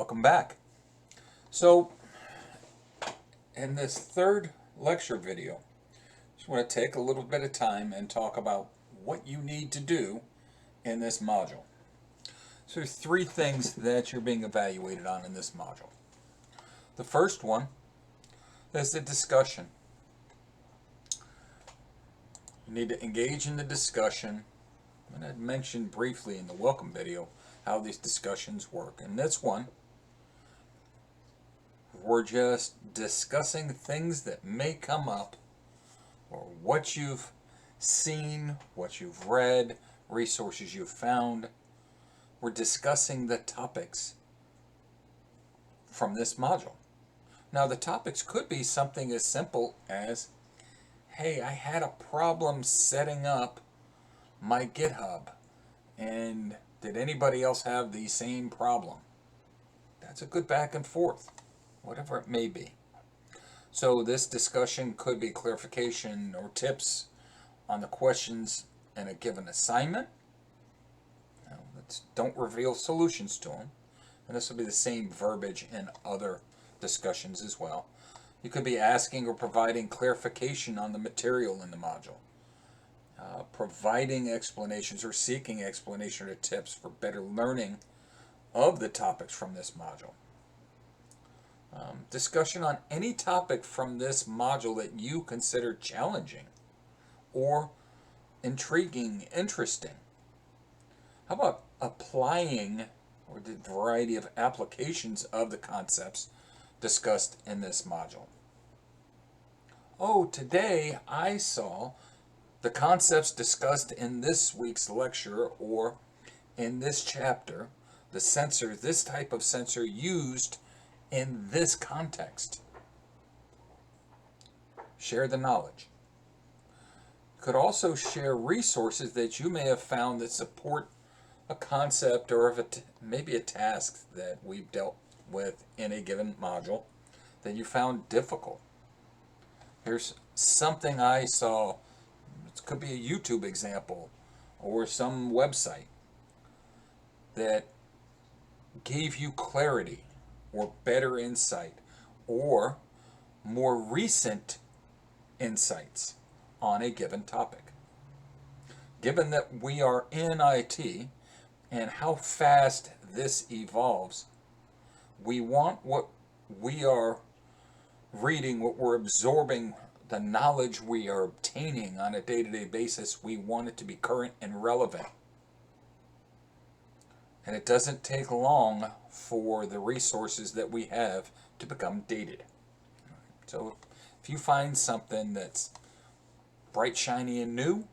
Welcome back. So, in this third lecture video, I just want to take a little bit of time and talk about what you need to do in this module. So there's three things that you're being evaluated on in this module. The first one is the discussion. You need to engage in the discussion. And I mentioned briefly in the welcome video how these discussions work. In this one, we're just discussing things that may come up, or what you've seen, what you've read, resources you've found. We're discussing the topics from this module. Now, the topics could be something as simple as, hey, I had a problem setting up my GitHub, and did anybody else have the same problem? That's a good back and forth, whatever it may be. So this discussion could be clarification or tips on the questions in a given assignment. Now, don't reveal solutions to them. And this will be the same verbiage in other discussions as well. You could be asking or providing clarification on the material in the module. Providing explanations or seeking explanation or tips for better learning of the topics from this module. Discussion on any topic from this module that you consider challenging or intriguing, interesting. How about applying or the variety of applications of the concepts discussed in this module? Oh, today I saw the concepts discussed in this week's lecture or in this chapter, the sensor, this type of sensor used in this context. Share the knowledge. You could also share resources that you may have found that support a concept or maybe a task that we've dealt with in a given module that you found difficult. Here's something I saw. It could be a YouTube example or some website that gave you clarity or better insight or more recent insights on a given topic. Given that we are in IT and how fast this evolves, we want what we are reading, what we're absorbing, the knowledge we are obtaining on a day-to-day basis, we want it to be current and relevant. And it doesn't take long for the resources that we have to become dated. So if you find something that's bright, shiny, and new,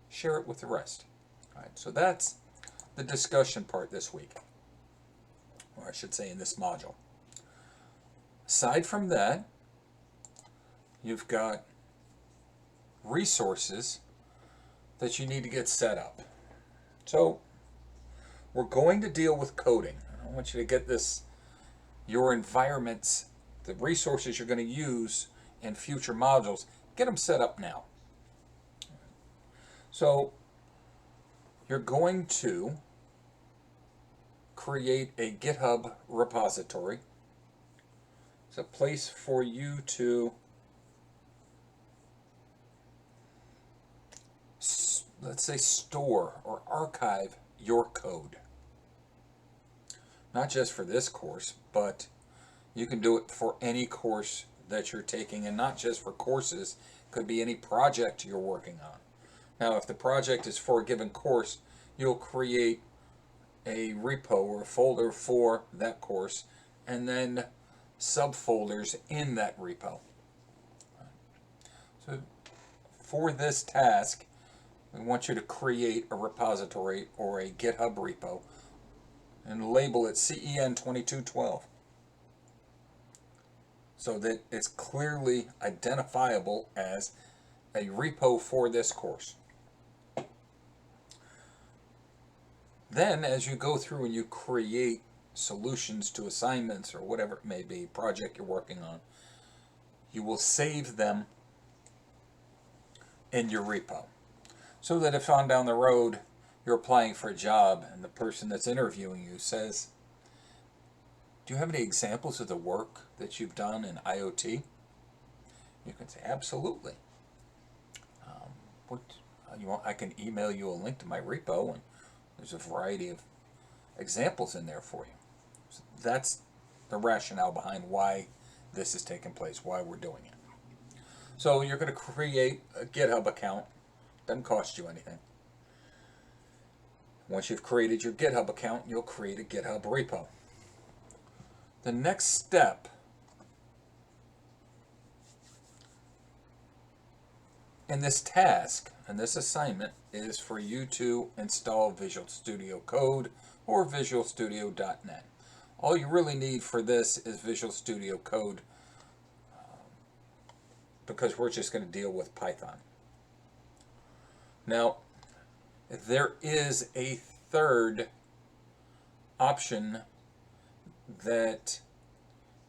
share it with the rest. All right, so that's the discussion part this week, or I should say in this module. Aside from that, you've got resources that you need to get set up. So we're going to deal with coding. I want you to get this, your environments, the resources you're going to use in future modules, get them set up now. So you're going to create a GitHub repository. It's a place for you to let's say store or archive your code. Not just for this course, but you can do it for any course that you're taking, and not just for courses. It could be any project you're working on. Now, if the project is for a given course, you'll create a repo or a folder for that course, and then subfolders in that repo. So for this task, we want you to create a repository or a GitHub repo and label it CEN2212 so that it's clearly identifiable as a repo for this course. Then, as you go through and you create solutions to assignments or whatever it may be, project you're working on, you will save them in your repo, so that if on down the road you're applying for a job and the person that's interviewing you says, Do you have any examples of the work that you've done in IoT? You can say, absolutely. What you want? I can email you a link to my repo, and there's a variety of examples in there for you. So that's the rationale behind why this is taking place, why we're doing it. So you're going to create a GitHub account. Doesn't cost you anything. Once you've created your GitHub account, you'll create a GitHub repo. The next step in this task and this assignment is for you to install Visual Studio Code or visualstudio.net. All you really need for this is Visual Studio Code, because we're just going to deal with Python. Now, there is a third option that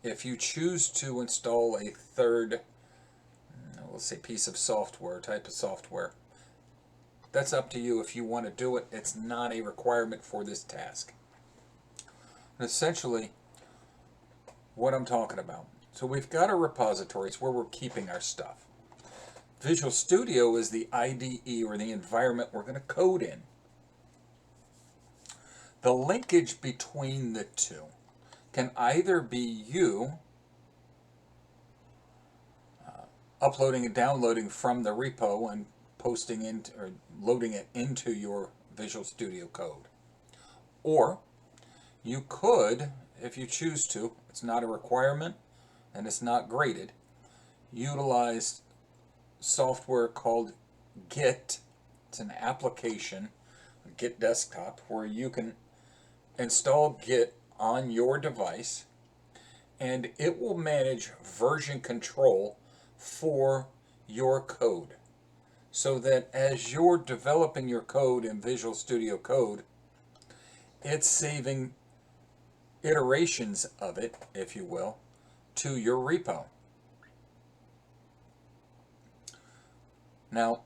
if you choose to install a third, let's say, piece of software, type of software, that's up to you if you want to do it. It's not a requirement for this task. And essentially, what I'm talking about. So we've got our repositories where we're keeping our stuff. Visual Studio is the IDE, or the environment we're going to code in. The linkage between the two can either be you uploading and downloading from the repo and posting into, or loading it into your Visual Studio Code. Or you could, if you choose to, it's not a requirement and it's not graded, utilize software called Git. It's an application, Git desktop, where you can install Git on your device, and it will manage version control for your code, so that as you're developing your code in Visual Studio Code, it's saving iterations of it, if you will, to your repo. Now,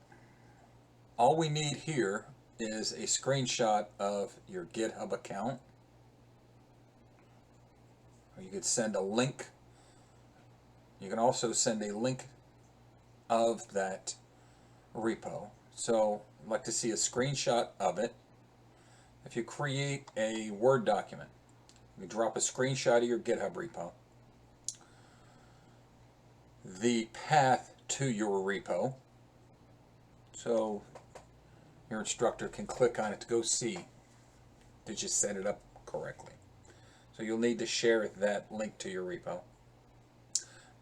all we need here is a screenshot of your GitHub account. Or you could send a link. You can also send a link of that repo. So I'd like to see a screenshot of it. If you create a Word document, you drop a screenshot of your GitHub repo, the path to your repo, so your instructor can click on it to go see, did you set it up correctly? So you'll need to share that link to your repo,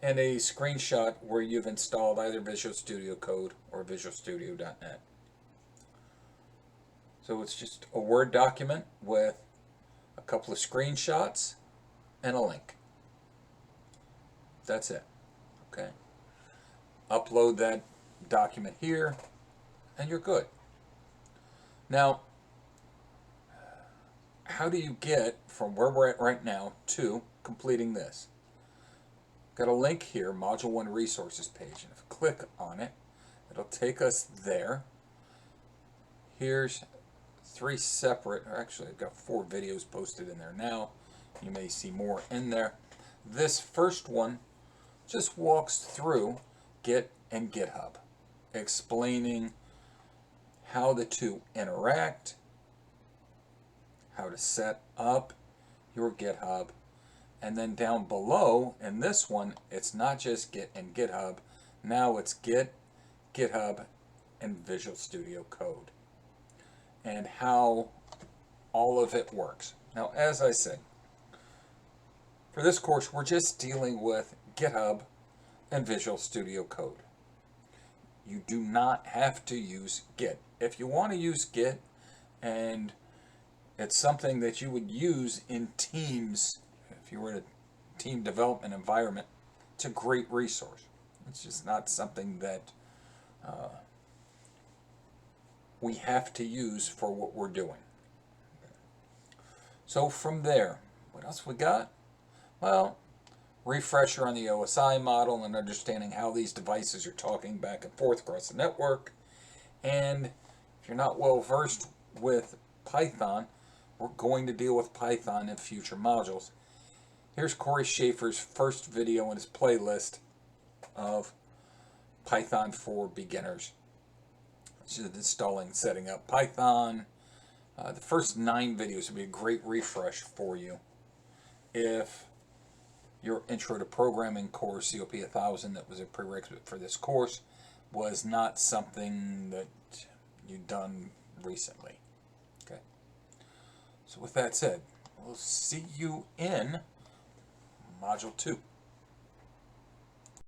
and a screenshot where you've installed either Visual Studio Code or visualstudio.net. So it's just a Word document with a couple of screenshots and a link. That's it. Okay. Upload that document here, and you're good. Now, how do you get from where we're at right now to completing this? Got a link here, Module 1 Resources page, and if I click on it, it'll take us there. Here's 3 separate, or actually I've got 4 videos posted in there now. You may see more in there. This first one just walks through Git and GitHub, explaining how the two interact, how to set up your GitHub, and then down below in this one, it's not just Git and GitHub, now it's Git, GitHub, and Visual Studio Code, and how all of it works. Now, as I said, for this course, we're just dealing with GitHub and Visual Studio Code. You do not have to use Git. If you want to use Git, and it's something that you would use in teams, if you were in a team development environment, it's a great resource. It's just not something that we have to use for what we're doing. So from there, what else we got? Well, refresher on the OSI model and understanding how these devices are talking back and forth across the network. And if you're not well versed with Python, we're going to deal with Python in future modules. Here's Corey Schaefer's first video in his playlist of Python for beginners. It's just installing, setting up Python. The first 9 videos will be a great refresh for you if your Intro to Programming course, COP 1000, that was a prerequisite for this course, was not something that you've done recently. Okay. So with that said, we'll see you in Module 2.